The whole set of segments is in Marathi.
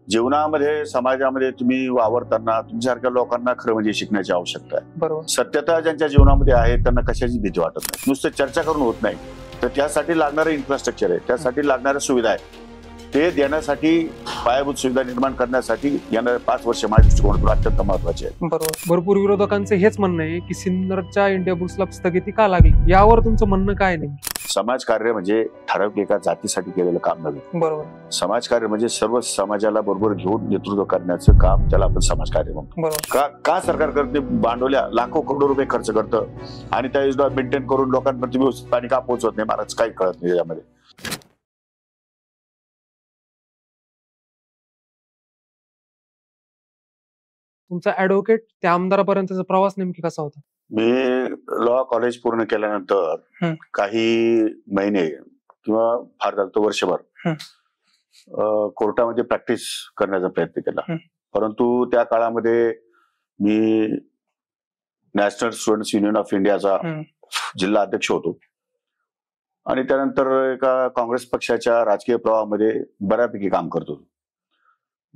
जीवनामध्ये समाजामध्ये तुम्ही वावरताना तुमच्यासारख्या लोकांना खरं म्हणजे शिकण्याची आवश्यकता आहे. बरोबर. सत्यता ज्यांच्या जीवनामध्ये आहे त्यांना कशाची भीती वाटत नाही. नुसतं चर्चा करून होत नाही. तर त्यासाठी लागणारं इन्फ्रास्ट्रक्चर आहे, त्यासाठी लागणाऱ्या सुविधा आहे, ते देण्यासाठी पायाभूत सुविधा निर्माण करण्यासाठी येणारे 5 वर्ष माझ्या दृष्टिकोनातून अत्यंत महत्वाचे आहेत. बरोबर. भरपूर विरोधकांचं हेच म्हणणं आहे की सिन्नरच्या इंडिया बुल्सला स्थगिती का लागली, यावर तुमचं म्हणणं काय नाही? समाजकार्य म्हणजे ठराविक एका जातीसाठी केलेलं काम नव्हे. बरोबर. समाजकार्य म्हणजे सर्व समाजाला बरोबर घेऊन नेतृत्व करण्याचं काम, त्याला आपण समाजकार्य म्हणतो. बरोबर. का सरकार करते? भांडवल्या लाखो करोड रुपये खर्च करतं आणि त्या योजना मेंटेन करून लोकांपर्यंत व्यवस्थित पाणी का पोहोचवत नाही? महाराज काही कळत नाही यामध्ये. तुमचा ऍडव्होकेट त्या आमदारापर्यंतचा प्रवास नेमकी कसा होता? मी लॉ कॉलेज पूर्ण केल्यानंतर काही महिने किंवा फार झालं तर वर्षभर कोर्टामध्ये प्रॅक्टिस करण्याचा प्रयत्न केला. परंतु त्या काळामध्ये मी नॅशनल स्टुडंट्स युनियन ऑफ इंडियाचा जिल्हा अध्यक्ष होतो आणि त्यानंतर एका काँग्रेस पक्षाच्या राजकीय प्रवाहामध्ये बऱ्यापैकी काम करतो.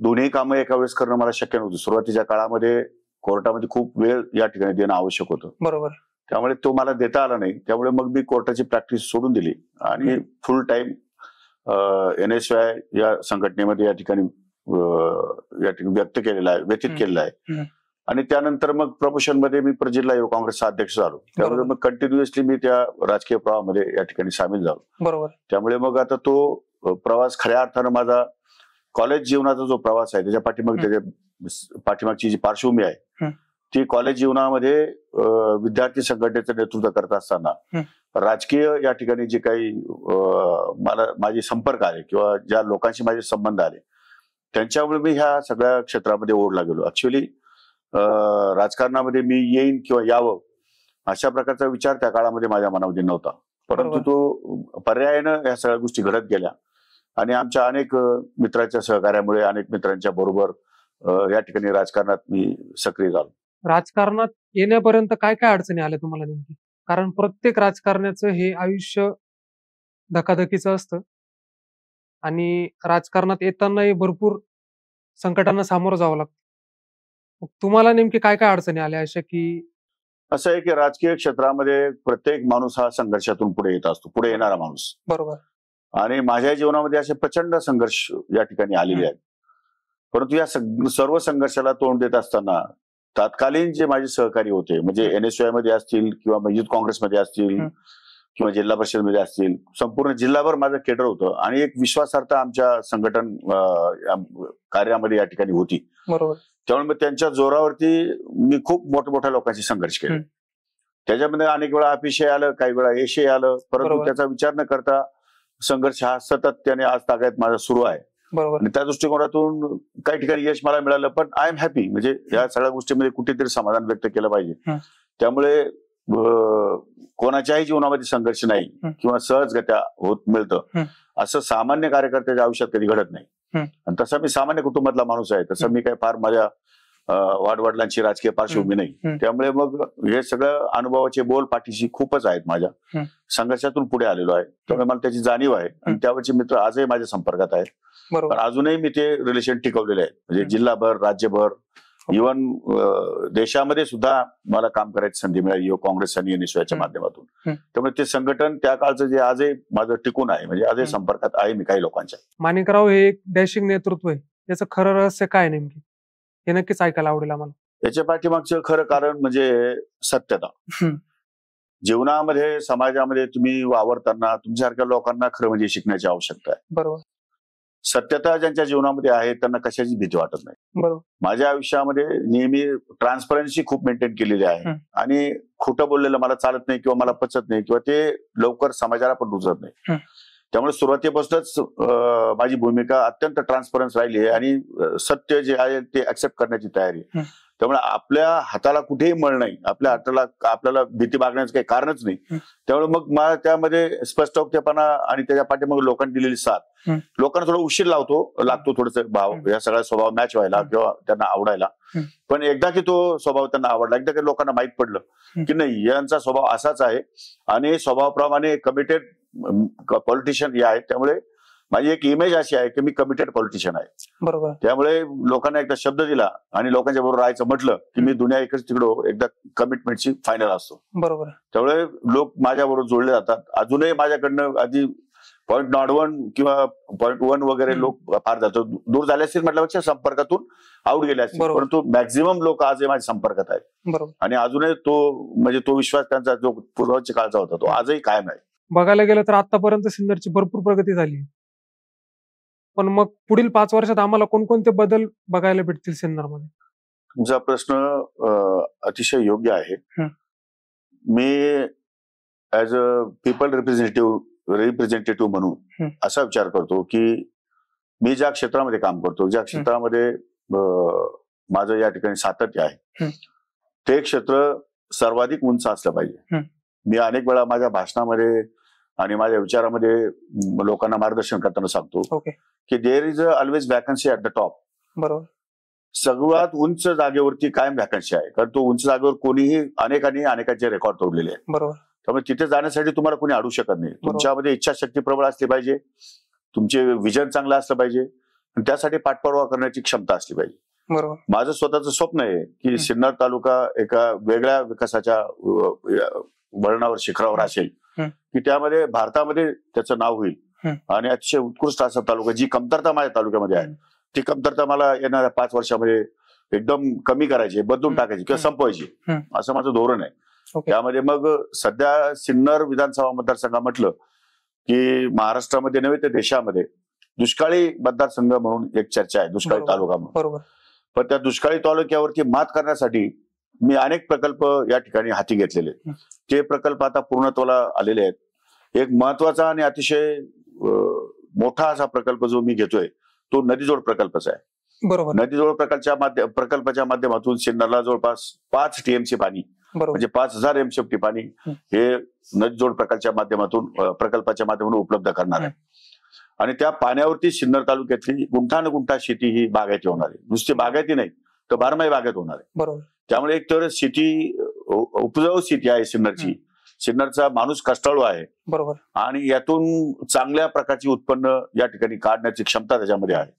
दोन्ही कामं एका वेळेस करणं मला शक्य नव्हतं. सुरुवातीच्या काळामध्ये कोर्टामध्ये खूप वेळ या ठिकाणी देणं आवश्यक होतं. बरोबर. त्यामुळे तो मला देता आला नाही. त्यामुळे मग मी कोर्टाची प्रॅक्टिस सोडून दिली आणि फुल टाइम NSY या संघटनेमध्ये या ठिकाणी व्यक्त केलेला आहे, व्यतीत केलेला आहे. आणि त्यानंतर मग प्रमोशन मध्ये मी प्रजिल्हा युवक काँग्रेसचा अध्यक्ष झालो. त्यामुळे मग कंटिन्युअसली मी त्या राजकीय प्रवाहामध्ये या ठिकाणी सामील झालो. बरोबर. त्यामुळे मग आता तो प्रवास खऱ्या अर्थानं माझा कॉलेज जीवनाचा जो प्रवास आहे त्याच्या पाठीमागची जी पार्श्वभूमी आहे ती कॉलेज जीवनामध्ये विद्यार्थी संघटनेचं नेतृत्व करत असताना राजकीय या ठिकाणी जे काही मला माझे संपर्क आले किंवा ज्या लोकांशी माझे संबंध आले त्यांच्यामुळे मी ह्या सगळ्या क्षेत्रामध्ये ओढला गेलो. ऍक्च्युअली राजकारणामध्ये मी येईन किंवा यावं अशा प्रकारचा विचार त्या काळामध्ये माझ्या मनामध्ये नव्हता. परंतु तो पर्यायानं या सगळ्या गोष्टी घडत गेल्या आणि आमच्या अनेक मित्रांच्या सहकार्यामुळे अनेक मित्रांच्या बरोबर या ठिकाणी राजकारणात मी सक्रिय झालो. राजकारणात येण्यापर्यंत काय काय अडचणी आल्या तुम्हाला नेमकी? कारण प्रत्येक राजकारण्याचं हे आयुष्य धकाधकीचं असतं आणि राजकारणात येतानाही भरपूर संकटांना सामोरं जावं लागतं. तुम्हाला नेमकी काय काय अडचणी आल्या अशा? की असं आहे की राजकीय क्षेत्रामध्ये प्रत्येक माणूस हा संघर्षातून पुढे येत असतो, पुढे येणारा माणूस. बरोबर. आणि माझ्या जीवनामध्ये असे प्रचंड संघर्ष या ठिकाणी आलेले आहेत. परंतु या सर्व संघर्षाला तोंड देत असताना तत्कालीन जे माझे सहकारी होते म्हणजे NSY मध्ये असतील किंवा युथ काँग्रेसमध्ये असतील किंवा जिल्हा परिषदमध्ये असतील, संपूर्ण जिल्हाभर माझं केडर होतं आणि एक विश्वासार्हता आमच्या संघटन कार्यामध्ये या ठिकाणी होती. बरोबर. त्यामुळे मग त्यांच्या जोरावरती मी खूप मोठ्या लोकांशी संघर्ष केले. त्याच्यामध्ये अनेक वेळा अपयश आलं, काही वेळा यश आलं, परंतु त्याचा विचार न करता संघर्ष हा सातत्याने आज तागायत माझा सुरू आहे. बरोबर. आणि त्या दृष्टिकोनातून काही ठिकाणी यश मला मिळालं, पण आय एम हॅपी. म्हणजे या सगळ्या गोष्टीमध्ये कुठेतरी समाधान व्यक्त केलं पाहिजे. त्यामुळे कोणाच्याही जीवनामध्ये संघर्ष नाही किंवा सहजगत्या होत मिळतं असं सामान्य कार्यकर्त्याच्या आयुष्यात कधी घडत नाही. आणि तसा मी सामान्य कुटुंबातला माणूस आहे. तसं मी काही फार माझ्या वाडवडिलांची राजकीय पार्श्वभूमी नाही. त्यामुळे मग हे सगळं अनुभवाचे बोल पाठीशी खूपच आहेत. माझ्या संघर्षातून पुढे आलेलो आहे, त्यामुळे मला त्याची जाणीव आहे आणि त्यावरचे मित्र आजही माझ्या संपर्कात आहेत. पण अजूनही मी ते रिलेशन टिकवलेले आहेत. म्हणजे जिल्हाभर, राज्यभर, इव्हन देशामध्ये सुद्धा मला काम करायची संधी मिळाली युवक काँग्रेस आणि NSYच्या माध्यमातून. त्यामुळे ते संघटन त्या काळचं जे आजही माझं टिकून आहे, म्हणजे आजही संपर्कात आहे मी काही लोकांच्या. माणिकराव हे एक डॅशिंग नेतृत्व आहे, याचं खरं रहस्य काय नेमकी हे नक्कीच ऐकायला आवडेल आम्हाला. याच्या पाठीमागचं खरं कारण म्हणजे सत्यता. जीवनामध्ये समाजामध्ये तुम्ही वावरताना तुमच्यासारख्या लोकांना खरं म्हणजे शिकण्याची आवश्यकता आहे. बरोबर. सत्यता ज्यांच्या जीवनामध्ये आहे त्यांना कशाची भीती वाटत नाही. बरोबर. माझ्या आयुष्यामध्ये नेहमी ट्रान्सपरन्सी खूप मेंटेन केलेली आहे आणि खोटं बोललेलं मला चालत नाही किंवा मला पचत नाही किंवा ते लवकर समाजाला पण रुजत नाही. त्यामुळे सुरुवातीपासूनच माझी भूमिका अत्यंत ट्रान्सपरन्स राहिली आहे आणि सत्य जे आहे ते ऍक्सेप्ट करण्याची तयारी. त्यामुळे आपल्या हाताला कुठेही मळ नाही, आपल्या हाताला आपल्याला भीती बाळगण्याचं काही कारणच नाही. त्यामुळे मग मला त्यामध्ये स्पष्टपणा आणि त्याच्या पाठीमाग लोकांनी दिलेली साथ, लोकांना थोडा उशीर लागतो थोडस भाव या सगळ्या स्वभाव मॅच व्हायला किंवा त्यांना आवडायला. पण एकदा की तो स्वभाव त्यांना आवडला, एकदा की लोकांना माहित पडलं की नाही यांचा स्वभाव असाच आहे आणि स्वभावाप्रमाणे कमिटेड पॉलिटिशियन हे आहेत, त्यामुळे माझी एक इमेज अशी आहे की मी कमिटेड पॉलिटिशियन आहे. बरोबर. त्यामुळे लोकांना एकदा शब्द दिला आणि लोकांच्या बरोबर राहायचं म्हटलं की मी दुनिया एकच तिकडं एकदा कमिटमेंटची फायनल असतो. बरोबर. त्यामुळे लोक माझ्याबरोबर जोडले जातात. अजूनही माझ्याकडनं आधी 0.01 किंवा 0.1 वगैरे लोक फार जातात, दूर झाले असतील म्हटल्यापेक्षा संपर्कातून आउट गेले असतील, परंतु मॅक्झिमम लोक आजही माझ्या संपर्कात आहेत. बरोबर. आणि अजूनही तो विश्वास त्यांचा जो पूर्वच्या काळचा होता तो आजही कायम आहे. बघायला गेलं तर आतापर्यंत सिन्नरची भरपूर प्रगती झाली, पण मग पुढील 5 वर्षात आम्हाला कोणकोणते बदल बघायला भेटतील सिन्नरमध्ये? तुमचा प्रश्न अतिशय योग्य आहे. मी ऍज अ पीपल रिप्रेझेंटेटिव्ह म्हणून असा विचार करतो की मी ज्या क्षेत्रामध्ये काम करतो, ज्या क्षेत्रामध्ये माझं या ठिकाणी सातत्य आहे, ते क्षेत्र सर्वाधिक उंच असलं पाहिजे. मी अनेक वेळा माझ्या भाषणामध्ये आणि माझ्या विचारामध्ये लोकांना मार्गदर्शन करताना सांगतो की there is always vacancy at the top. बरोबर. सर्वात उंच जागेवरती कायम वॅकन्सी आहे, कारण तो उंच जागेवर कोणीही अनेकांचे रेकॉर्ड तोडलेले आहे. बरोबर. त्यामुळे तिथे जाण्यासाठी तुम्हाला कोणी अडू शकत नाही. तुमच्यामध्ये इच्छाशक्ती प्रबळ असली पाहिजे, तुमचे विजन चांगलं असलं पाहिजे आणि त्यासाठी पाठपुरावा करण्याची क्षमता असली पाहिजे. बरोबर. माझं स्वतःचं स्वप्न आहे की सिन्नर तालुका एका वेगळ्या विकासाच्या वळणावर शिखरावर असेल की त्यामध्ये भारतामध्ये त्याचं नाव होईल आणि अतिशय उत्कृष्ट असा तालुका, जी कमतरता माझ्या तालुक्यामध्ये आहे ती कमतरता मला येणाऱ्या 5 वर्षामध्ये एकदम कमी करायची, बदलून टाकायची किंवा संपवायची, असं माझं धोरण आहे. त्यामध्ये मग सध्या सिन्नर विधानसभा मतदारसंघ म्हटलं की महाराष्ट्रामध्ये नव्हे तर देशामध्ये दुष्काळी मतदारसंघ म्हणून एक चर्चा आहे, दुष्काळी तालुका म्हणून. पण त्या दुष्काळी तालुक्यावरती मात करण्यासाठी मी अनेक प्रकल्प या ठिकाणी हाती घेतलेले. ते प्रकल्प आता पूर्णत्वाला आलेले आहेत. एक महत्वाचा आणि अतिशय मोठा असा प्रकल्प जो मी घेतोय तो नदीजोड प्रकल्पच आहे. बरोबर. नदीजोड प्रकल्पाच्या माध्यमातून सिन्नरला जवळपास 5 TMC पाणी, म्हणजे 5000 MCFT पाणी हे नदीजोड प्रकल्पाच्या माध्यमातून उपलब्ध करणार आहे. आणि त्या पाण्यावरती सिन्नर तालुक्यातली गुंठानुगुंठा शेती ही बागायती होणार आहे. नुसती बागायती नाही तर बारमाही बागायत होणार आहे. बरोबर. त्यामुळे एक तर शेती उपजाऊ शेती आहे सिन्नरची. सिन्नरचा माणूस कष्टाळू आहे. बरोबर. आणि यातून चांगल्या प्रकारची उत्पन्न या ठिकाणी काढण्याची क्षमता त्याच्यामध्ये आहे.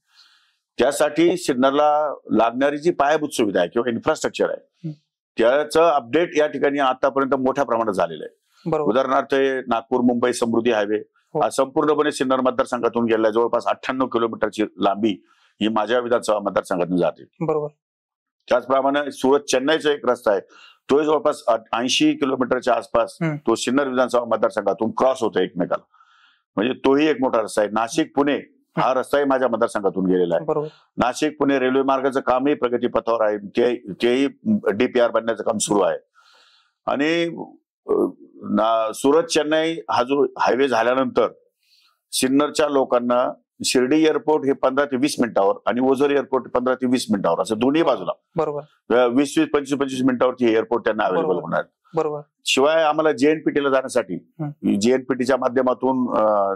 त्यासाठी सिन्नरला लागणारी जी पायाभूत सुविधा आहे किंवा इन्फ्रास्ट्रक्चर आहे त्याचं अपडेट या ठिकाणी आतापर्यंत मोठ्या प्रमाणात झालेलं आहे. उदाहरणार्थ नागपूर मुंबई समृद्धी हायवे हा संपूर्णपणे सिन्नर मतदारसंघातून गेलाय. जवळपास 98 किलोमीटरची लांबी ही माझ्या विधानसभा मतदारसंघातून जाते. बरोबर. त्याचप्रमाणे सुरत चेन्नईचा एक रस्ता आहे, तो जवळपास 80 किलोमीटरच्या आसपास तो सिन्नर विधानसभा मतदारसंघातून क्रॉस होतो एकमेकाला, म्हणजे तोही एक मोठा रस्ता आहे. नाशिक पुणे हा रस्ताही माझ्या मतदारसंघातून गेलेला आहे. नाशिक पुणे रेल्वे मार्गाचं कामही प्रगतीपथावर आहे, तेही DPR बनण्याचं काम सुरू आहे. आणि सुरत चेन्नई हा जो हायवे झाल्यानंतर सिन्नरच्या लोकांना शिर्डी एअरपोर्ट हे 15 ते 20 मिनिटावर आणि ओझर एअरपोर्ट 15 ते 20 मिनिटावर, असं दोन्ही बाजूला 20-25 मिनिटावरती एअरपोर्ट त्यांना अवेलेबल होणार. बरोबर. शिवाय आम्हाला JNPT जाण्यासाठी JNPTच्या माध्यमातून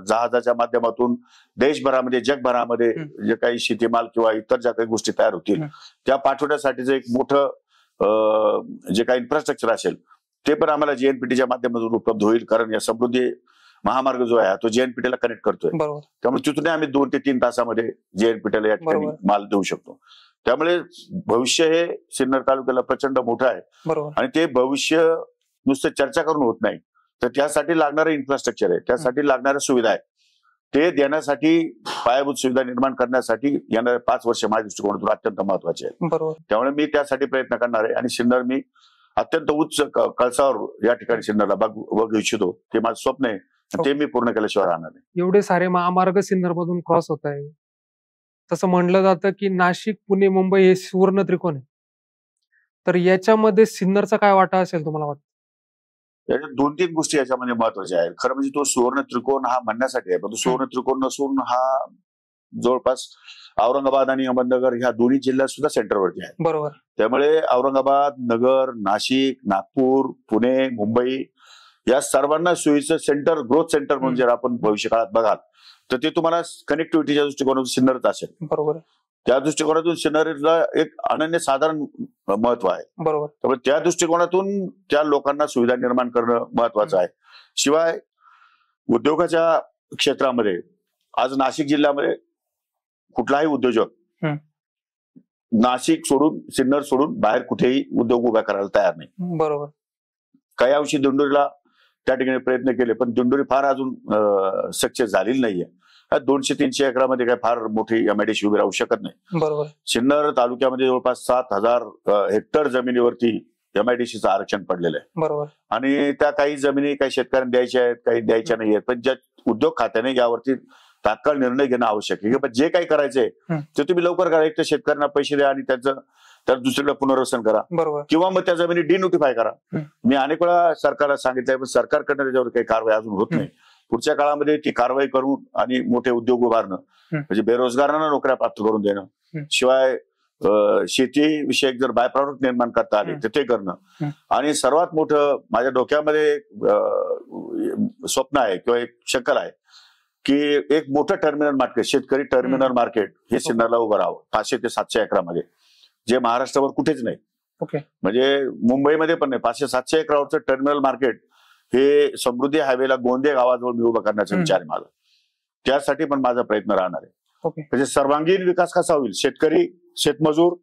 जहाजाच्या माध्यमातून देशभरामध्ये जगभरामध्ये जे काही शेतीमाल किंवा इतर ज्या काही गोष्टी तयार होतील त्या पाठवण्यासाठीचं एक मोठं जे काही इन्फ्रास्ट्रक्चर असेल ते पण आम्हाला JNPTच्या माध्यमातून उपलब्ध होईल. कारण या समृद्धी महामार्ग जो आहे तो JNPTला कनेक्ट करतोय. त्यामुळे तिथून आम्ही 2 ते 3 तासामध्ये JNPTला या ठिकाणी माल देऊ शकतो. त्यामुळे भविष्य हे सिन्नर तालुक्याला प्रचंड मोठं आहे. आणि ते भविष्य नुसतं चर्चा करून होत नाही, तर त्यासाठी लागणारं इन्फ्रास्ट्रक्चर आहे, त्यासाठी लागणाऱ्या सुविधा आहे, ते देण्यासाठी पायाभूत सुविधा निर्माण करण्यासाठी येणारे 5 वर्ष माझ्या दृष्टिकोनातून अत्यंत महत्वाचे आहेत. त्यामुळे मी त्यासाठी प्रयत्न करणार आहे आणि सिन्नर मी अत्यंत उच्च कळसावर या ठिकाणी सिन्नरला बघू इच्छितो. ते माझं स्वप्न आहे, ते मी पूर्ण केल्याशिवाय राहणार नाही. एवढे सारे महामार्ग सिन्नर मधून क्रॉस होत आहे, तसं म्हणलं जातं की नाशिक पुणे मुंबई हे सुवर्ण त्रिकोण आहे, तर याच्यामध्ये सिन्नरचा काय वाटा असेल तुम्हाला वाटतं? याच्यात 2-3 गोष्टी याच्यामध्ये महत्वाच्या आहेत. खरं म्हणजे तो सुवर्ण त्रिकोण हा म्हणण्यासाठी आहे, पण तो सुवर्ण त्रिकोण नसून हा जवळपास औरंगाबाद आणि अहमदनगर ह्या दोन्ही जिल्ह्यात सुद्धा सेंटरवरती आहे. बरोबर. त्यामुळे औरंगाबाद, नगर, नाशिक, नागपूर, पुणे, मुंबई या सर्वांना सोयीचं सेंटर, ग्रोथ सेंटर म्हणून जर आपण भविष्य काळात बघाल तर ते तुम्हाला कनेक्टिव्हिटीच्या दृष्टिकोनातून सिन्नरच असेल. बरोबर. त्या दृष्टिकोनातून सिन्नरला एक अनन्यसाधारण महत्व आहे. बरोबर. त्यामुळे त्या दृष्टिकोनातून त्या लोकांना सुविधा निर्माण करणं महत्वाचं आहे. शिवाय उद्योगाच्या क्षेत्रामध्ये आज नाशिक जिल्ह्यामध्ये कुठलाही उद्योजक नाशिक सोडून, सिन्नर सोडून बाहेर कुठेही उद्योग उभा करायला तयार नाही. बरोबर. काही अंशी दिंडोरीला त्या ठिकाणी प्रयत्न केले, पण दिंडोरी फार अजून सक्सेस झालेली नाहीये. 200-300 एकरामध्ये काही फार मोठी एमआयडीसी उभी राहू शकत नाही. बरोबर. सिन्नर तालुक्यामध्ये जवळपास 7,000 हेक्टर जमिनीवरती एमआयडीसीचं आरक्षण पडलेलं आहे. बरोबर. आणि त्या काही जमिनी काही शेतकऱ्यांना द्यायच्या आहेत, काही द्यायच्या नाही आहेत. पण ज्या उद्योग खात्याने यावरती तात्काळ निर्णय घेणं आवश्यक आहे. पण जे काही करायचंय ते तुम्ही लवकर करा. एक तर शेतकऱ्यांना पैसे द्या आणि त्याचं दुसरीकडे पुनर्वसन करा. बरोबर. किंवा मग त्या जमिनी डिनोटिफाय करा. मी अनेक वेळा सरकारला सांगितलंय, पण सरकारकडनं त्याच्यावर काही कारवाई अजून होत नाही. पुढच्या काळामध्ये ती कारवाई करून आणि मोठे उद्योग उभारणं, म्हणजे बेरोजगारांना नोकऱ्या प्राप्त करून देणं, शिवाय शेतीविषयक जर बाय प्रॉडक्ट निर्माण करता आले तर ते करणं. आणि सर्वात मोठं माझ्या डोक्यामध्ये स्वप्न आहे किंवा एक शक्कल आहे की एक मोठं टर्मिनल मार्केट, शेतकरी टर्मिनल मार्केट हे सिन्नरला उभं राहावं 500 ते 700 एकरामध्ये, जे महाराष्ट्रावर कुठेच नाही. म्हणजे मुंबईमध्ये पण नाही. 500-700 एकरावरचं टर्मिनल मार्केट हे समृद्धी हायवेला गोंदे गावाजवळ मी उभं करण्याचा विचार आहे माझा. त्यासाठी पण माझा प्रयत्न राहणार आहे. म्हणजे सर्वांगीण विकास कसा होईल, शेतकरी, शेतमजूर,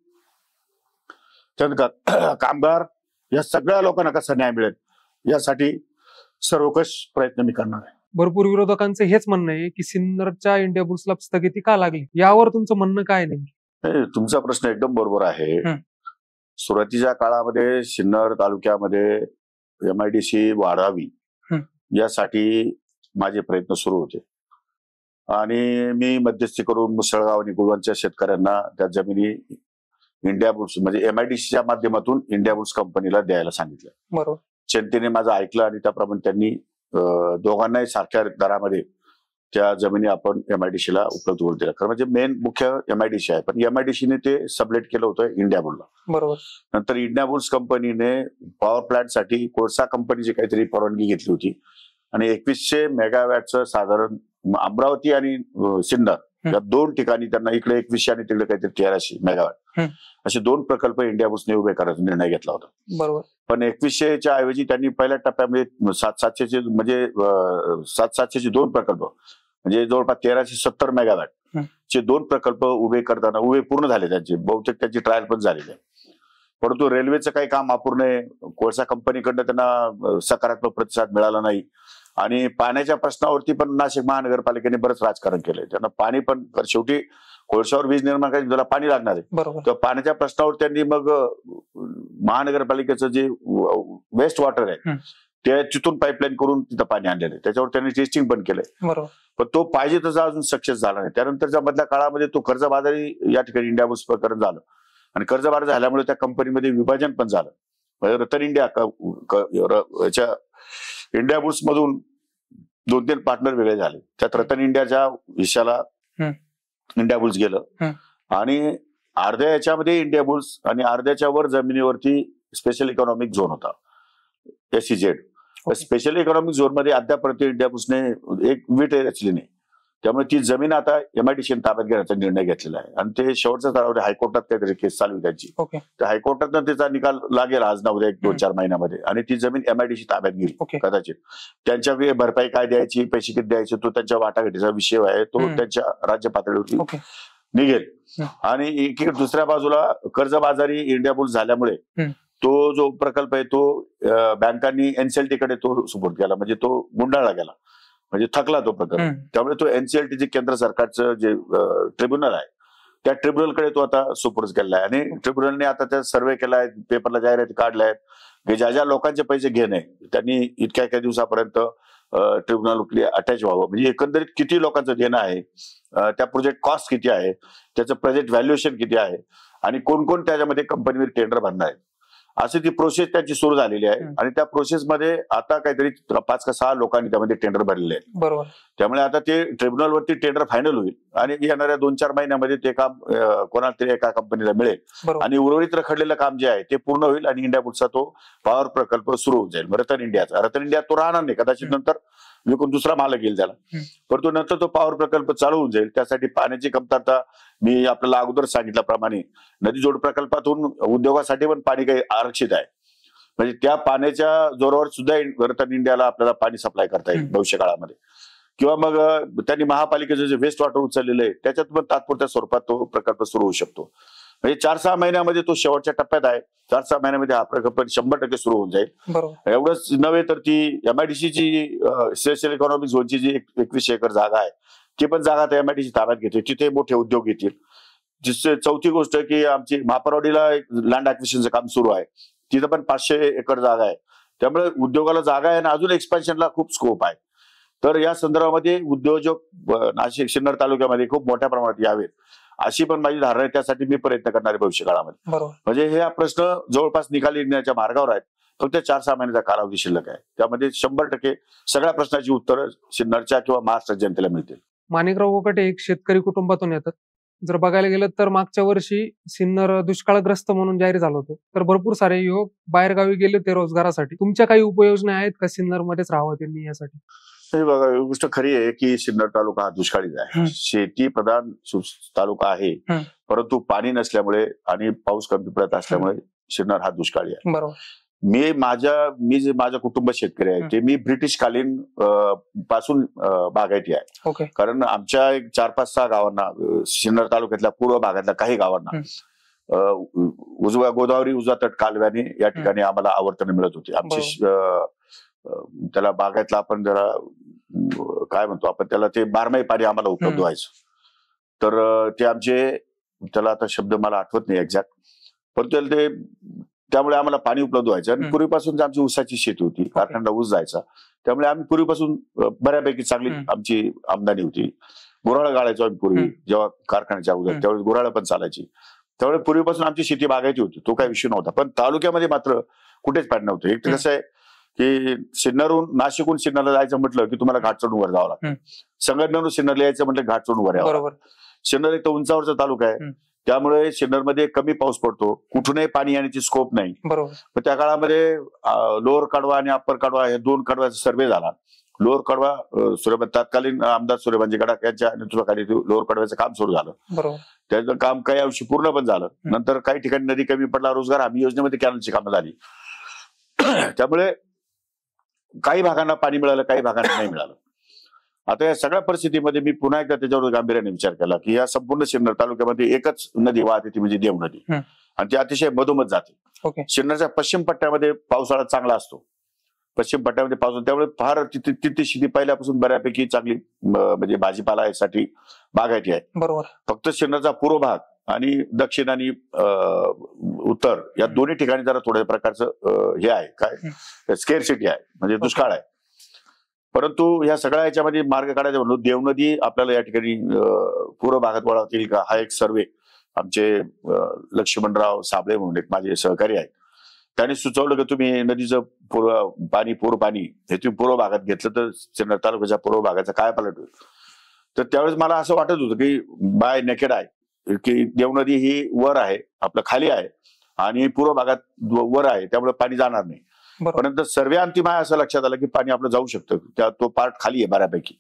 कामगार या सगळ्या लोकांना कसा न्याय मिळेल यासाठी सर्वकष प्रयत्न मी करणार आहे. भरपूर विरोधकांचं हेच म्हणणं आहे की सिन्नरच्या इंडिया बुल्सला स्थगिती का लागली, यावर तुमचं म्हणणं काय नाही? तुमचा प्रश्न एकदम बरोबर आहे. सुरुवातीच्या काळामध्ये सिन्नर तालुक्यामध्ये एमआयडीसी वाढावी यासाठी माझे प्रयत्न सुरू होते आणि मी मध्यस्थी करून मुसळगाव आणि गुळवणच्या शेतकऱ्यांना त्या जमिनी इंडिया बुल्स म्हणजे एमआयडीसीच्या माध्यमातून इंडिया बुल्स कंपनीला द्यायला सांगितलं. बरोबर. जनतेने माझं ऐकलं आणि त्याप्रमाणे त्यांनी दोघांनाही सारख्या दरामध्ये त्या जमिनी आपण एमआयडीसीला उपलब्ध करून दिल्या. खरं म्हणजे मेन मुख्य एमआयडीसी आहे, पण एमआयडीसीने ते सबलेट केलं होतं इंडिया बुलला. बरोबर. नंतर इंडिया बुल्स कंपनीने पॉवर प्लांट साठी कोळसा कंपनीची काहीतरी परवानगी घेतली होती आणि 2100 मेगावॅटचं साधारण अमरावती आणि सिन्नर या दोन ठिकाणी त्यांना इकडे 2100 आणि तिकडे काहीतरी 1300 मेगावॅट असे दोन प्रकल्प इंडिया बुल्सने उभे करायचा निर्णय घेतला होता. बरोबर. पण 2100च्या ऐवजी त्यांनी पहिल्या टप्प्यामध्ये 700-700चे म्हणजे 700-700चे दोन प्रकल्प म्हणजे जवळपास 1370 मेगावॅट चे दोन प्रकल्प उभे करताना पूर्ण झाले त्यांचे, बहुतेक त्यांची ट्रायल पण झालेली आहे. परंतु रेल्वेचं काही काम अपूर्ण आहे. कोळसा कंपनीकडनं त्यांना सकारात्मक प्रतिसाद मिळाला नाही आणि पाण्याच्या प्रश्नावरती पण नाशिक महानगरपालिकेने बरंच राजकारण केलंय. त्यांना पाणी पण शेवटी कोळशावर वीज निर्माण करायची त्याला पाणी लागणार आहे. तर पाण्याच्या प्रश्नावर त्यांनी मग महानगरपालिकेचं जे वेस्ट वॉटर आहे ते तिथून पाईपलाईन करून तिथं पाणी आणलेलं आहे. त्याच्यावर त्यांनी टेस्टिंग पण केलंय. पण तो पाहिजे तसा अजून सक्सेस झाला नाही. त्यानंतरच्या मधल्या काळामध्ये तो कर्जबाजारी या ठिकाणी इंडिया बुल्स प्रकरण झालं आणि कर्जबाजारी झाल्यामुळे त्या कंपनीमध्ये विभाजन पण झालं. रतन इंडिया इंडिया बुल्स मधून 2-3 पार्टनर वेगळे झाले. त्यात रतन इंडियाच्या हिश्श्याला इंडिया बुल्स गेलं आणि अर्ध्या याच्यामध्ये इंडिया बुल्स आणि अर्ध्याच्या वर जमिनीवरती स्पेशल इकॉनॉमिक झोन होता SEZ. स्पेशल इकॉनॉमिक झोन मध्ये अद्यापर्यंत इंडिया बुल्सने एक वीट रचली नाही. त्यामुळे ती जमीन आता एमआयडीसीने ताब्यात घेण्याचा निर्णय घेतलेला आहे आणि ते शेवटच्या स्तरावर हायकोर्टात काहीतरी केस चालू आहे त्यांची. त्या हायकोर्टातनं त्याचा निकाल लागेल आज ना उद्या 1-2-4 महिन्यामध्ये आणि ती जमीन एमआयडीसी ताब्यात घेईल कदाचित. त्यांच्या भरपाई काय द्यायची, पैसे किती द्यायचे तो त्यांच्या वाटाघाटीचा विषय आहे. तो त्यांच्या राज्य पातळीवरती निघेल. आणि एकीकडे दुसऱ्या बाजूला कर्जबाजारी इंडिया बुल्स झाल्यामुळे तो जो प्रकल्प आहे तो बँकांनी NCLT कडे तो सुपूर्द केला, म्हणजे तो गुंडाळला गेला, म्हणजे थकला तो प्रकल्प. त्यामुळे तो NCLT जे केंद्र सरकारचं जे ट्रिब्युनल आहे त्या ट्रिब्युनलकडे तो आता सुपूर्द केला आहे आणि ट्रिब्युनलने आता त्या सर्व्हे केलाय, पेपरला जाहिराती काढल्या आहेत की ज्या ज्या लोकांचे पैसे घेणे त्यांनी इतक्या दिवसापर्यंत ट्रिब्युनल अटॅच व्हावं. म्हणजे एकंदरीत किती लोकांचं देणं आहे, त्या प्रोजेक्ट कॉस्ट किती आहे, त्याचं प्रोजेक्ट व्हॅल्युएशन किती आहे आणि कोण कोण त्याच्यामध्ये कंपनीवर टेंडर भरणार आहे, अशी ती प्रोसेस त्यांची सुरू झालेली आहे. आणि त्या प्रोसेसमध्ये आता काहीतरी 5 का 6 लोकांनी त्यामध्ये टेंडर भरलेले आहेत. बरोबर. त्यामुळे आता ते ट्रिब्युनलवरती टेंडर फायनल होईल आणि येणाऱ्या 2-4 महिन्यामध्ये ते काम कोणाला तरी एका कंपनीला मिळेल आणि उर्वरित रखडलेलं काम जे आहे ते पूर्ण होईल आणि इंडिया बुल्सचा तो पॉवर प्रकल्प सुरू होऊन जाईल. रतन इंडिया तो राहणार नाही, कदाचित नंतर विकून दुसरा मालक येईल त्याला, परंतु नंतर तो पॉवर प्रकल्प चालू होऊन जाईल. त्यासाठी पाण्याची कमतरता मी आपल्याला अगोदर सांगितल्याप्रमाणे नदी जोड प्रकल्पातून उद्योगासाठी पण पाणी काही आरक्षित आहे. म्हणजे त्या पाण्याच्या जोरावर सुद्धा रतन इंडियाला आपल्याला पाणी सप्लाय करता येईल भविष्य काळामध्ये. किंवा मग त्यांनी महापालिकेचं जे वेस्ट वॉटर उचललेलं आहे त्याच्यात पण तात्पुरत्या स्वरूपात तो प्रकल्प सुरू होऊ शकतो. म्हणजे 4-6 महिन्यामध्ये तो शेवटच्या टप्प्यात आहे. 4-6 महिन्यामध्ये हा प्रकल्प 100% सुरू होऊन जाईल. बरोबर. एवढंच नव्हे तर ती MIDCची स्पेशल इकॉनॉमिक झोनची जी 21 एकर जागा आहे ती पण जागा त्या MIDC ताब्यात घेते. तिथे मोठे उद्योग येतील. चौथी गोष्ट की आमची महापरवाडीला लँड ऍक्विजिशनचं काम सुरू आहे. तिथं पण 500 एकर जागा आहे. त्यामुळे उद्योगाला जागा आहे आणि अजून एक्सपान्शनला खूप स्कोप आहे. तर या संदर्भामध्ये उद्योजक नाशिक सिन्नर तालुक्यामध्ये खूप मोठ्या प्रमाणात यावेत अशी पण माझी धारणा आहे. त्यासाठी मी प्रयत्न करणार आहे भविष्य काळामध्ये. बरोबर. म्हणजे हे हा प्रश्न जवळपास निकाली येण्याच्या मार्गावर आहेत. फक्त 4-6 महिन्याचा कालावधी शिल्लक आहे. त्यामध्ये 100% सगळ्या प्रश्नाची उत्तरं सिन्नरच्या किंवा महाराष्ट्र जनतेला मिळतील. माणिकराव कोकाटे एक शेतकरी कुटुंबातून येतात. जर बघायला गेलं तर मागच्या वर्षी सिन्नर दुष्काळग्रस्त म्हणून जाहीर झालं होतं. तर भरपूर सारे युवक बाहेरगावी गेले होते रोजगारासाठी. तुमच्या काही उपाययोजना आहेत का सिन्नरमध्येच राहावं त्यांनी यासाठी? हे बघा, ही गोष्ट खरी आहे की सिन्नर तालुका हा दुष्काळीच आहे. शेती प्रधान तालुका आहे, परंतु पाणी नसल्यामुळे आणि पाऊस कमी पडत असल्यामुळे सिन्नर हा दुष्काळी आहे. बरोबर. मी जे माझं कुटुंब शेतकरी आहे ते मी ब्रिटिश कालीन पासून बागायती आहे. ओके. कारण आमच्या एक 4-5-6 गावांना सिन्नर तालुक्यातल्या पूर्व भागातल्या काही गावांना उजव्या गोदावरी उजवा तट कालव्याने या ठिकाणी आम्हाला आवर्तन मिळत होती. आमची त्याला बागायतला आपण जरा काय म्हणतो आपण त्याला ते 12माही पाणी आम्हाला उपलब्ध व्हायचं. तर ते आमचे त्याला आता शब्द मला आठवत नाही एक्झॅक्ट, परंतु ते त्यामुळे आम्हाला पाणी उपलब्ध व्हायचं. आणि पूर्वीपासून आमची ऊसाची शेती होती, कारखान्याला ऊस जायचा, त्यामुळे आम्ही पूर्वीपासून बऱ्यापैकी चांगली आमची आमदानी होती. गुऱ्हाळ गाळायचो आम्ही पूर्वी जेव्हा कारखान्याच्या अगोदर, त्यावेळेस गुऱ्हाळ पण चालायची. त्यामुळे पूर्वीपासून आमची शेती बागायती होती, तो काही विषय नव्हता. पण तालुक्यामध्ये मात्र कुठेच पाणी नव्हतं. एक तर कसं आहे की सिन्नरहून नाशिकहून सिन्नरला जायचं म्हटलं की तुम्हाला घाट चढून वर जावं लागतं. संगमनेरहून सिन्नरला यायचं म्हटलं घाट चढून वर यावं. सिन्नर एक तर उंचावरचा तालुका आहे, त्यामुळे सिन्नरमध्ये कमी पाऊस पडतो, कुठूनही पाणी येण्याची स्कोप नाही. बरोबर. त्या काळामध्ये लोअर कडवा आणि अप्पर कडवा हे 2 कडव्याचा सर्व्हे झाला. लोअर कडवा तत्कालीन आमदार सूर्यभानजी गडाख यांच्या नेतृत्वाखाली लोअर कडव्याचं काम सुरू झालं. बरोबर. त्याचं काम काही अंशी पूर्ण पण झालं. नंतर काही ठिकाणी नदी कमी पडला, रोजगार हमी योजनेमध्ये कॅनलची कामं झाली. त्यामुळे काही भागांना पाणी मिळालं, काही भागांना नाही मिळालं. आता या सगळ्या परिस्थितीमध्ये मी पुन्हा एकदा त्याच्यावर गांभीर्याने विचार केला की या संपूर्ण सिन्नर तालुक्यामध्ये एकच नदी वाहते, ती म्हणजे देव नदी, आणि ती अतिशय मधोमध जाते. सिन्नरच्या पश्चिम पट्ट्यामध्ये पावसाळा चांगला असतो, पश्चिम पट्ट्यामध्ये पाऊस, त्यामुळे फार तिथे शेती पहिल्यापासून बऱ्यापैकी चांगली म्हणजे भाजीपाल्यासाठी बागायती आहे. बरोबर. फक्त सिन्नरचा पूर्व भाग आणि दक्षिण आणि उत्तर या दोन्ही ठिकाणी जरा थोड्या प्रकारचं हे आहे, काय स्केअरसिटी आहे, म्हणजे दुष्काळ आहे. परंतु या सगळ्या याच्यामध्ये मार्ग काढायचा म्हणून देवनदी आपल्याला या ठिकाणी पूर्व भागात वळवता येईल का, हा एक सर्वे आमचे लक्ष्मणराव साबळे म्हणून एक माझे सहकारी आहेत, त्यांनी सुचवलं की तुम्ही नदीचं पूर्व पाणी हे तुम्ही पूर्व भागात घेतलं तर सिन्नर तालुक्याच्या पूर्व भागाचा काय पालट होईल. तर त्यावेळेस मला असं वाटत होतं की बाय नेकेड आहे की देवनदी ही वर आहे, आपलं खाली आहे, आणि पूर्व भागात वर आहे, त्यामुळे पाणी जाणार नाही. परंतु सर्वे अंतिम आहे असं लक्षात आलं की पाणी आपलं जाऊ शकतं, तो पार्ट खाली आहे बऱ्यापैकी.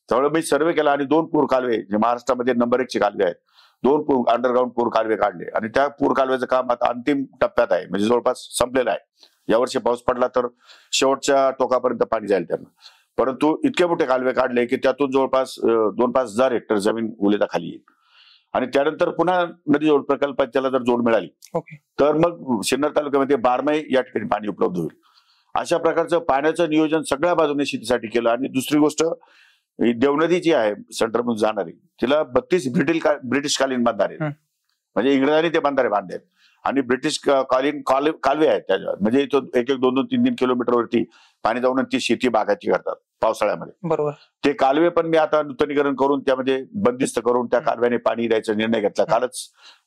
त्यामुळे मी सर्वे केला आणि 2 पूर कालवे जे महाराष्ट्रामध्ये नंबर 1चे कालवे आहेत, 2 अंडरग्राऊंड पूर कालवे काढले आणि त्या पूर कालव्याचं काम आता अंतिम टप्प्यात आहे, म्हणजे जवळपास संपलेलं आहे. यावर्षी पाऊस पडला तर शेवटच्या टोकापर्यंत पाणी जाईल त्यांना. परंतु इतके मोठे कालवे काढले की त्यातून जवळपास 2-5 हजार हेक्टर जमीन उलेता खाली येईल. आणि त्यानंतर पुन्हा नदी जोड प्रकल्पात त्याला जर जोड मिळाली तर मग सिन्नर तालुक्यामध्ये 12माही या ठिकाणी पाणी उपलब्ध होईल. अशा प्रकारचं पाण्याचं नियोजन सगळ्या बाजूने शेतीसाठी केलं. आणि दुसरी गोष्ट, देवनदी जी आहे सेंटरमधून जाणारी, तिला 32 ब्रिटिशकालीन बंधारे, म्हणजे इंग्रजांनी ते बंधारे बांधले आहेत आणि ब्रिटिश कालीन कालवे आहेत त्याच्यावर, म्हणजे इथं 1-1, 2-2, 3-3 किलोमीटरवरती पाणी जाऊन ती शेती बागायती करतात पावसाळ्यामध्ये. बरोबर. ते कालवे पण मी आता नूतनीकरण करून त्यामध्ये बंदिस्त करून त्या कालव्याने पाणी द्यायचा निर्णय घेतला. कालच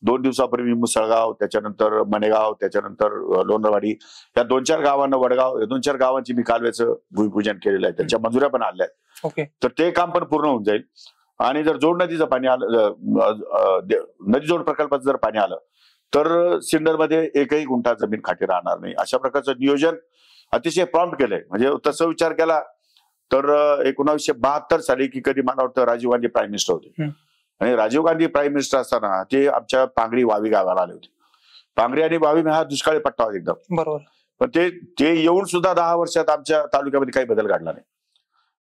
2 दिवसापूर्वी मुसळगाव, त्याच्यानंतर मनेगाव, त्याच्यानंतर लोणरवाडी या 2-4 गावांना, वडगाव या 2-4 गावांची मी कालव्याचं भूमिपूजन केलेलं आहे, त्यांच्या मंजुऱ्या पण आल्या आहेत. तर ते काम पण पूर्ण होऊन जाईल. आणि जर जोड नदीचं पाणी आलं, नदी जोड प्रकल्पाचं जर पाणी आलं तर सिन्नरमध्ये एकही गुंठा जमीन खाटी राहणार नाही. अशा प्रकारचं नियोजन अतिशय प्रॉम्प्ट केलंय. म्हणजे तसं विचार केला तर 1972 साली की कधी मला वाटतं राजीव गांधी प्राईम मिनिस्टर होते, आणि राजीव गांधी प्राईम मिनिस्टर असताना ते आमच्या पांगरी वावी गावाला आले होते. पांगरी आणि वावी हा दुष्काळी पट्टा होता एकदम. बरोबर. पण ते येऊन सुद्धा 10 वर्षात आमच्या तालुक्यामध्ये काही बदल घडला नाही.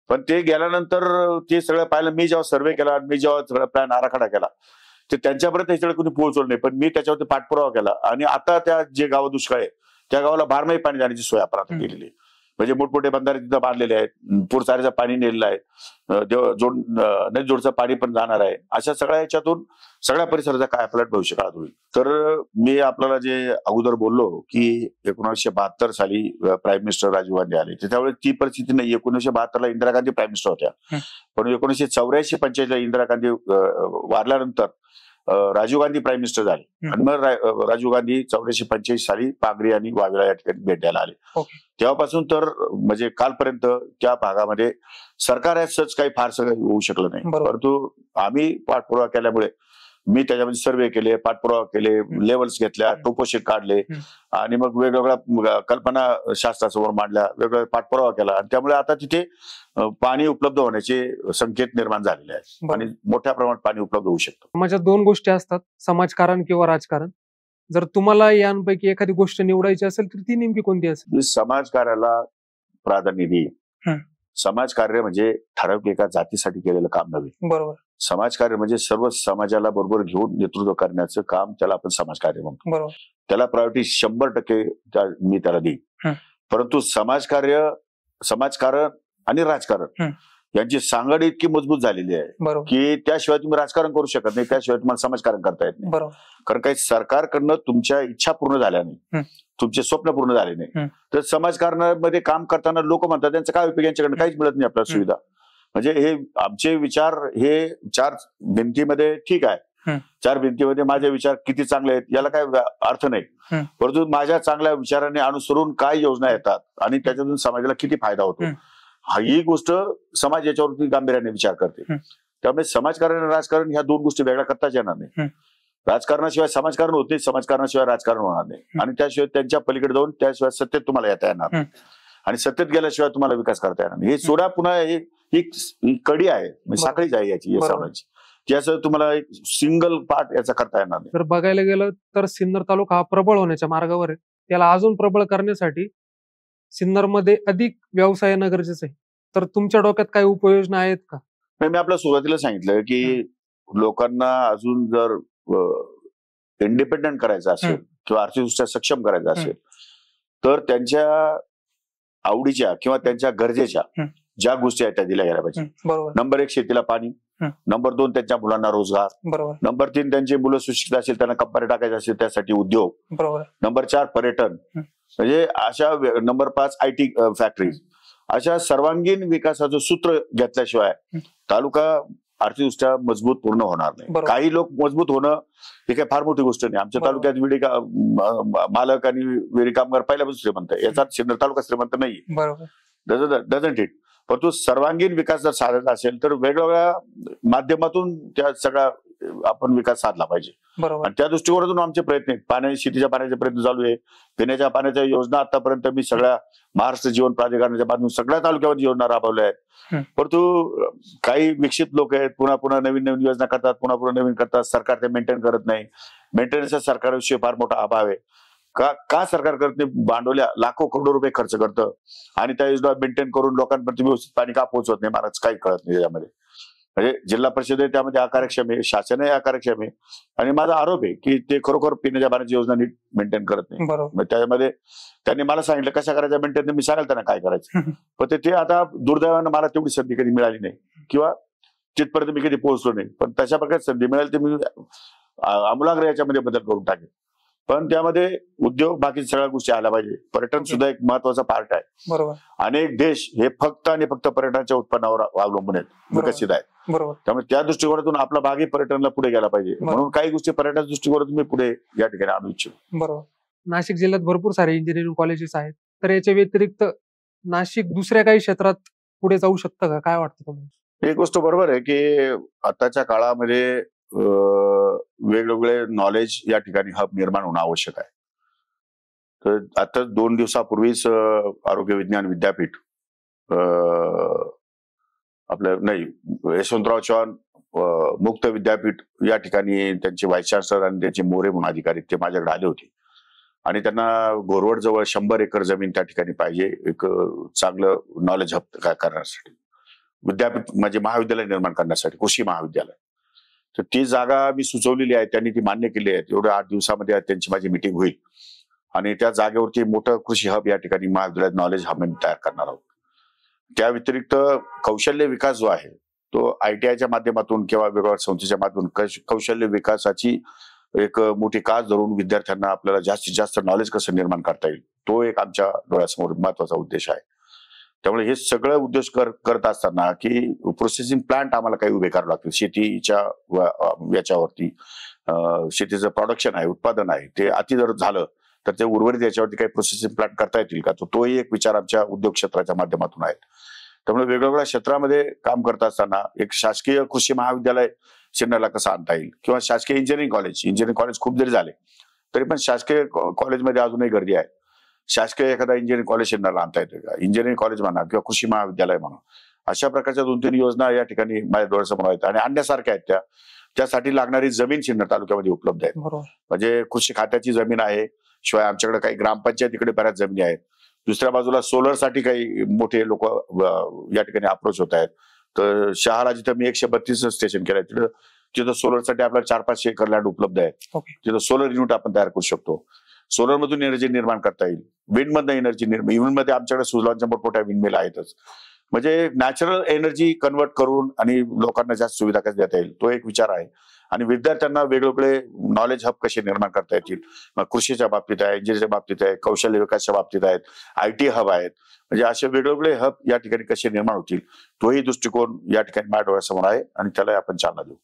पण ते गेल्यानंतर ते सगळं पाहिलं. मी जेव्हा सर्व्हे केला आणि मी जेव्हा सगळं प्लॅन आराखडा केला ते त्यांच्यापर्यंत हे सगळं कोणी पोहोचवलं नाही. पण मी त्याच्यावरती पाठपुरावा केला आणि आता त्या जे गाव दुष्काळ आहे त्या गावाला 12 पाणी जाण्याची सोय आपण आता केलेली आहे. म्हणजे मोठमोठे बंधारे तिथं बांधलेले आहेत, पूरसाऱ्याचं पाणी नेलेलं आहे, नदी जोडचं पाणी पण जाणार आहे. अशा सगळ्या याच्यातून सगळ्या परिसराचा काय आपल्याला भविष्य काळात होईल. तर मी आपल्याला जे अगोदर बोललो की 1972 साली प्राईम मिनिस्टर राजीव गांधी आले, त्यावेळेस ती परिस्थिती नाही. 1972 ला इंदिरा गांधी प्राईम मिनिस्टर होत्या, पण 1984-85 ला इंदिरा गांधी वारल्यानंतर राजीव गांधी प्राईम मिनिस्टर झाले आणि मग राजीव गांधी 84-85 साली पांगरी आणि वावेला या ठिकाणी भेट द्यायला आले. तेव्हापासून तर म्हणजे कालपर्यंत त्या भागामध्ये सरकार असंच काही फारसं होऊ शकलं नाही. परंतु आम्ही पाठपुरावा केल्यामुळे मी त्याच्यामध्ये सर्वे केले, पाठपुरावा केले, लेवल्स घेतल्या, टोपोशीट काढले आणि मग वेगवेगळ्या कल्पना शास्त्रासमोर मांडल्या, वेगवेगळा पाठपुरावा केला आणि त्यामुळे आता तिथे पाणी उपलब्ध होण्याचे संकेत निर्माण झालेले आहेत आणि मोठ्या प्रमाणात पाणी उपलब्ध होऊ शकतं. माझ्या 2 गोष्टी असतात, समाजकारण किंवा राजकारण. जर तुम्हाला यांपैकी एखादी गोष्ट निवडायची असेल तर ती नेमकी कोणती असेल? मी समाजकार्याला प्राधान्य देईन. समाजकार्य म्हणजे ठराविक एका जातीसाठी केलेलं काम नव्हे. बरोबर. समाजकार्य म्हणजे सर्व समाजाला बरोबर घेऊन नेतृत्व करण्याचं काम, त्याला आपण समाजकार्य म्हणतो. बरोबर. त्याला प्रायोरिटी 100% मी त्याला देईन. परंतु समाजकार्य, समाजकारण आणि राजकारण यांची सांगड इतकी मजबूत झालेली आहे की त्याशिवाय तुम्ही राजकारण करू शकत नाही, त्याशिवाय तुम्हाला समाजकारण करता येत नाही. कारण काही सरकारकडनं तुमच्या इच्छा पूर्ण झाल्या नाही, तुमचे स्वप्न पूर्ण झाले नाही, तर समाजकारणामध्ये काम करताना लोक म्हणतात त्यांचं काय उपयोग, यांच्याकडनं काहीच मिळत नाही आपल्याला सुविधा. म्हणजे हे आमचे विचार हे 4 भिंतीमध्ये ठीक आहे, 4 भिंतीमध्ये माझे विचार किती चांगले आहेत याला काय अर्थ नाही. परंतु माझ्या चांगल्या विचाराने अनुसरून काय योजना येतात आणि त्याच्यातून समाजाला किती फायदा होतो ही गोष्ट समाज याच्यावरती गांभीर्याने विचार करते. त्यामुळे समाजकारण आणि राजकारण ह्या 2 गोष्टी वेगळ्या करताच येणार नाही. राजकारणाशिवाय समाजकारण होत नाही, समाजकारणाशिवाय राजकारण होणार नाही आणि त्याशिवाय त्यांच्या पलीकडे जाऊन त्याशिवाय सत्तेत तुम्हाला येता येणार नाही आणि सत्तेत गेल्याशिवाय तुम्हाला विकास करता येणार नाही. हे सोडा पुन्हा ही कडी आहे, साखळीच आहे याची समाजाची, त्याचं तुम्हाला एक सिंगल पार्ट याचा करता येणार नाही. तर बघायला गेलं तर सिन्नर तालुका हा प्रबळ होण्याच्या मार्गावर आहे. त्याला अजून प्रबळ करण्यासाठी सिन्नरमध्ये अधिक व्यवसाय येणं गरजेचं आहे. तर तुमच्या डोक्यात काही उपाययोजना आहेत का? मी आपल्या सुरुवातीला सांगितलं की लोकांना अजून जर इंडिपेंडंट करायचं असेल किंवा आर्थिकदृष्ट्या सक्षम करायचं असेल तर त्यांच्या आवडीच्या किंवा त्यांच्या गरजेच्या ज्या गोष्टी आहेत त्या दिल्या गेल्या पाहिजे. नंबर 1 शेतीला पाणी, नंबर 2 त्यांच्या मुलांना रोजगार, नंबर 3 त्यांची मुलं सुशिक्षित असेल त्यांना कंपनी टाकायचे असेल त्यासाठी उद्योग, नंबर 4 पर्यटन, म्हणजे अशा नंबर 5 IT फॅक्टरीज. अशा सर्वांगीण विकासाचं सूत्र घेतल्याशिवाय तालुका आर्थिकदृष्ट्या मजबूत पूर्ण होणार नाही. काही लोक मजबूत होणं हे काही फार मोठी गोष्ट नाही. आमच्या तालुक्यात मालक आणि विडी कामगार पहिल्यापासून श्रीमंत आहे, याचा सिन्नर तालुका श्रीमंत नाही, डझंट इट. परंतु सर्वांगीण विकास जर साधायचा असेल तर वेगवेगळ्या माध्यमातून त्या सगळा आपण विकास साधला पाहिजे आणि त्या दृष्टिकोनातून आमचे प्रयत्न आहेत. शेतीच्या पाण्याचे प्रयत्न चालू आहे, पिण्याच्या पाण्याच्या योजना आतापर्यंत मी सगळ्या महाराष्ट्र जीवन प्राधिकरणाच्या बाजून सगळ्या तालुक्यामध्ये योजना राबवल्या आहेत. परंतु काही विकसित लोक आहेत, पुन्हा नवीन योजना करतात, पुन्हा नवीन करतात, सरकार ते मेंटेन करत नाही. मेंटेनन्सचा सरकारविषयी फार मोठा अभाव आहे. का सरकार करत नाही? भांडवल्या लाखो करोडो रुपये खर्च करतं आणि त्या योजना मेंटेन करून लोकांपर्यंत व्यवस्थित पाणी का पोहोचवत नाही? महाराज काही कळत नाही त्यामध्ये. म्हणजे जिल्हा परिषद आहे त्यामध्ये अकार्यक्षम आहे, शासन आहे अकार्यक्षम आहे आणि माझा आरोप आहे की ते खरोखर पिण्याच्या पाण्याची योजना नीट मेंटेन करत नाही. त्यामध्ये त्यांनी मला सांगितलं कशा करायचं मेंटेन, मी सांगाल त्यांना काय करायचं, पण ते आता दुर्दैवानं मला तेवढी संधी कधी मिळाली नाही किंवा तिथपर्यंत मी कधी पोहोचलो नाही. पण तशा प्रकारे संधी मिळाली तर मी आमूलाग्र याच्यामध्ये बदल करून टाकेल. पण त्यामध्ये उद्योग बाकी सगळ्या गोष्टी आल्या पाहिजे. पर्यटन सुद्धा एक महत्वाचा पार्ट आहे. अनेक देश हे फक्त आणि फक्त पर्यटनाच्या उत्पन्नावर अवलंबून आहेत, विकसित आहेत. त्यामुळे त्या दृष्टिकोनातून आपला भागही पर्यटनाला पुढे गेला पाहिजे. म्हणून काही गोष्टी पर्यटन दृष्टिकोनातून मी पुढे या ठिकाणी आणू इच्छितो. बरोबर. नाशिक जिल्ह्यात भरपूर सारे इंजिनिअरिंग कॉलेजेस आहेत, तर याच्या व्यतिरिक्त नाशिक दुसऱ्या काही क्षेत्रात पुढे जाऊ शकतं का? काय वाटतं तुम्हाला? एक गोष्ट बरोबर आहे की आताच्या काळामध्ये वेगवेगळे नॉलेज या ठिकाणी हब निर्माण होणं आवश्यक आहे. तर आता 2 दिवसापूर्वीच आरोग्य विज्ञान विद्यापीठ आपलं नाही यशवंतराव चव्हाण मुक्त विद्यापीठ या ठिकाणी त्यांचे व्हाईस चान्सलर आणि त्यांचे मोरे म्हणून अधिकारी ते माझ्याकडे आले होते आणि त्यांना घोरवड जवळ 100 एकर जमीन त्या ठिकाणी पाहिजे एक चांगलं नॉलेज हब करण्यासाठी. विद्यापीठ म्हणजे महाविद्यालय निर्माण करण्यासाठी, कृषी महाविद्यालय. तर ती जागा मी सुचवलेली आहे, त्यांनी ती मान्य केली आहे. एवढ्या 8 दिवसामध्ये त्यांची माझी मीटिंग होईल आणि त्या जागेवरती मोठं कृषी हब या ठिकाणी महाविद्यालयात नॉलेज हब तयार करणार आहोत. त्या व्यतिरिक्त कौशल्य विकास जो आहे तो ITIच्या माध्यमातून किंवा वेगवेगळ्या संस्थेच्या माध्यमातून कौशल्य विकासाची एक मोठी कास धरून विद्यार्थ्यांना आपल्याला जास्तीत जास्त नॉलेज कसं निर्माण करता येईल, तो एक आमच्या डोळ्यासमोर महत्वाचा उद्देश आहे. त्यामुळे हे सगळं उद्देश करत असताना की प्रोसेसिंग प्लांट आम्हाला काही उभे करावे लागतील शेतीच्या याच्यावरती. शेतीचं प्रोडक्शन आहे, उत्पादन आहे, ते अति जर झालं तर ते उर्वरित याच्यावरती काही प्रोसेसिंग प्लांट करता येतील का, तोही एक विचार आमच्या उद्योग क्षेत्राच्या माध्यमातून आहे. त्यामुळे वेगवेगळ्या क्षेत्रामध्ये काम करत असताना एक शासकीय कृषी महाविद्यालय सिन्नरला कसं आणता येईल, किंवा शासकीय इंजिनिअरिंग कॉलेज खूप जरी झाले तरी पण शासकीय कॉलेजमध्ये अजूनही गर्दी आहे. शासकीय एखादा इंजिनिअरिंग कॉलेज सिन्नरला आणता येते का, इंजिनिअरिंग कॉलेज म्हणा किंवा कृषी महाविद्यालय म्हणा, अशा प्रकारच्या 2-3 योजना या ठिकाणी माझ्या डोळ्यासमोर आहेत आणि आणण्यासारख्या आहेत. त्यासाठी लागणारी जमीन सिन्नर तालुक्यामध्ये उपलब्ध आहे. म्हणजे कृषी खात्याची जमीन आहे, शिवाय आमच्याकडे काही ग्रामपंचायतीकडे बऱ्याच जमिनी आहेत. दुसऱ्या बाजूला सोलरसाठी काही मोठे लोक या ठिकाणी अप्रोच होत आहेत. तर शहाला जिथं मी 132 स्टेशन केलंय तिथं सोलरसाठी आपल्याला 400-500 एकर लँड उपलब्ध आहे. तिथं सोलर युनिट आपण तयार करू शकतो. सोलर मधून एनर्जी निर्माण करता येईल, विंड मधून एनर्जी निर्माण, विंड मध्ये आमच्याकडे सुजलॉनच्या मोठ्या विंडमिल आहेतच. म्हणजे नॅचरल एनर्जी कन्वर्ट करून आणि लोकांना जास्त सुविधा कशी देता येईल, तो एक विचार आहे. आणि विद्यार्थ्यांना वेगवेगळे नॉलेज हब कसे निर्माण करता येतील, कृषीच्या बाबतीत आहे, इंजिनिअरिंगच्या बाबतीत आहे, कौशल्य विकासाच्या बाबतीत आहेत, IT हब आहेत. म्हणजे असे वेगवेगळे हब या ठिकाणी कसे निर्माण होतील, तोही दृष्टिकोन या ठिकाणी माझ्या डोळ्यासमोर आहे आणि त्याला आपण चालना देऊ.